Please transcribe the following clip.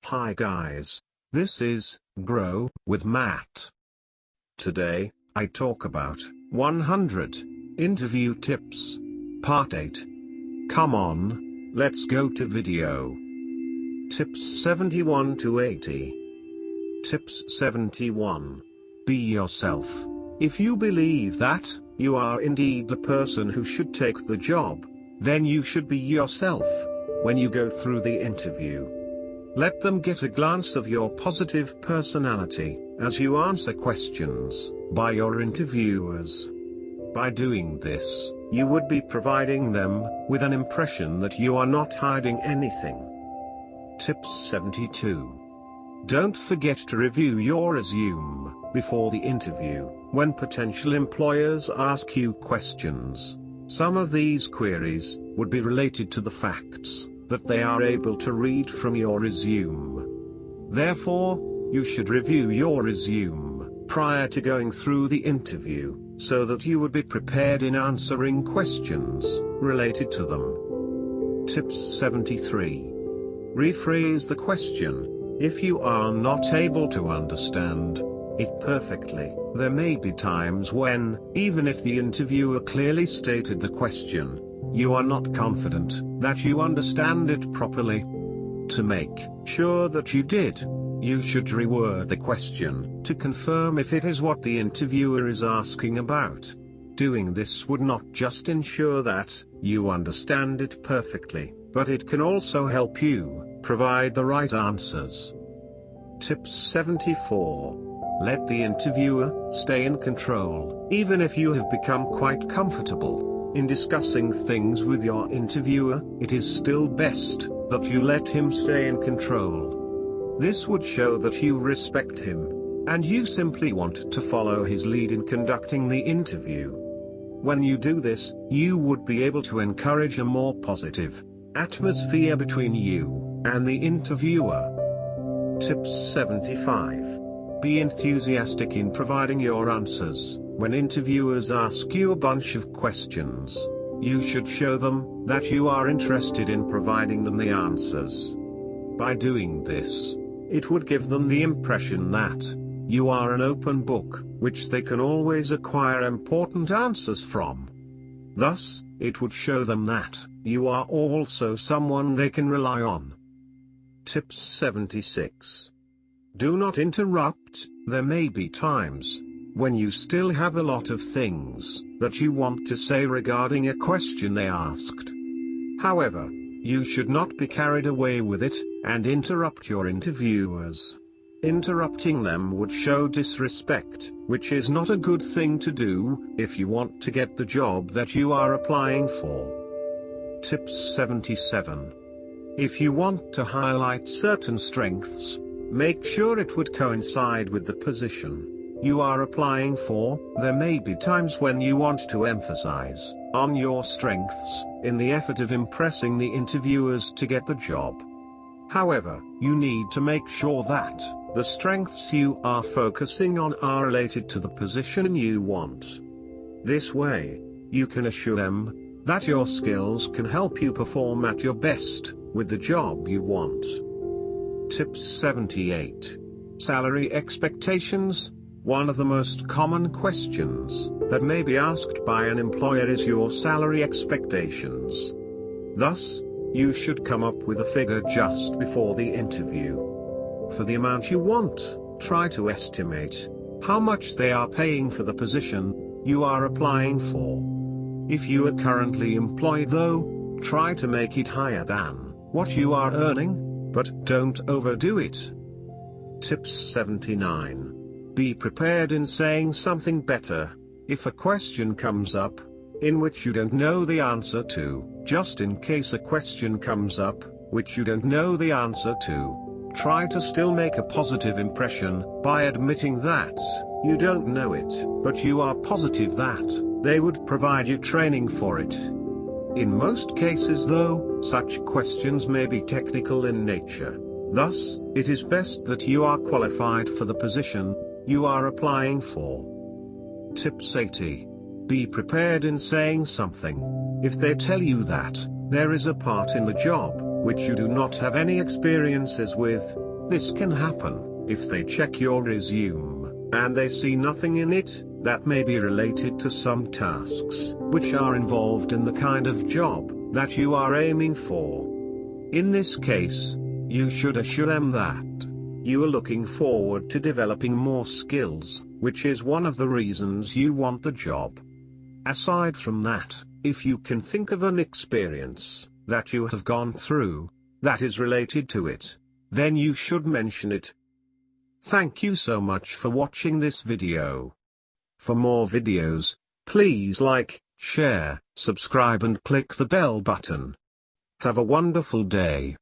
Hi guys. This is Grow with Matt. Today, I talk about 100 interview tips. Part 8. Come on, let's go to video. Tips 71 to 80. Tips 71. Be yourself. If you believe that you are indeed the person who should take the job, then you should be yourself when you go through the interview. Let them get a glance of your positive personality as you answer questions by your interviewers. By doing this, you would be providing them with an impression that you are not hiding anything. Tips 72. Don't forget to review your resume before the interview when potential employers ask you questions. Some of these queries would be related to the facts that they are able to read from your resume. Therefore, you should review your resume prior to going through the interview, so that you would be prepared in answering questions related to them. Tips 73. Rephrase the question if you are not able to understand it perfectly. There may be times when, even if the interviewer clearly stated the question, you are not confident that you understand it properly. To make sure that you did, you should reword the question to confirm if it is what the interviewer is asking about. Doing this would not just ensure that you understand it perfectly, but it can also help you provide the right answers. Tips 74. Let the interviewer stay in control. Even if you have become quite comfortable in discussing things with your interviewer, it is still best that you let him stay in control. This would show that you respect him, and you simply want to follow his lead in conducting the interview. When you do this, you would be able to encourage a more positive atmosphere between you and the interviewer. Tips 75. Be enthusiastic in providing your answers. When interviewers ask you a bunch of questions, you should show them that you are interested in providing them the answers. By doing this, it would give them the impression that you are an open book, which they can always acquire important answers from. Thus, it would show them that you are also someone they can rely on. Tips 76. Do not interrupt. There may be times when you still have a lot of things that you want to say regarding a question they asked. However, you should not be carried away with it and interrupt your interviewers. Interrupting them would show disrespect, which is not a good thing to do if you want to get the job that you are applying for. Tips 77. If you want to highlight certain strengths, make sure it would coincide with the position you are applying for. There may be times when you want to emphasize on your strengths in the effort of impressing the interviewers to get the job. However, you need to make sure that the strengths you are focusing on are related to the position you want. This way, you can assure them that your skills can help you perform at your best with the job you want. Tips 78. Salary expectations. One of the most common questions that may be asked by an employer is your salary expectations. Thus, you should come up with a figure just before the interview. For the amount you want, try to estimate how much they are paying for the position you are applying for. If you are currently employed though, try to make it higher than what you are earning, but don't overdo it. Tips 79. Be prepared in saying something better. If a question comes up in which you don't know the answer to, just in case a question comes up which you don't know the answer to, try to still make a positive impression by admitting that you don't know it, but you are positive that they would provide you training for it. In most cases though, such questions may be technical in nature. Thus, it is best that you are qualified for the position you are applying for. Tips 80. Be prepared in saying something. If they tell you that there is a part in the job which you do not have any experiences with, This can happen if they check your resume, and they see nothing in it that may be related to some tasks which are involved in the kind of job that you are aiming for. In this case, you should assure them that you are looking forward to developing more skills, which is one of the reasons you want the job. Aside from that, if you can think of an experience that you have gone through that is related to it, then you should mention it. Thank you so much for watching this video. For more videos, please like, share, subscribe and click the bell button. Have a wonderful day.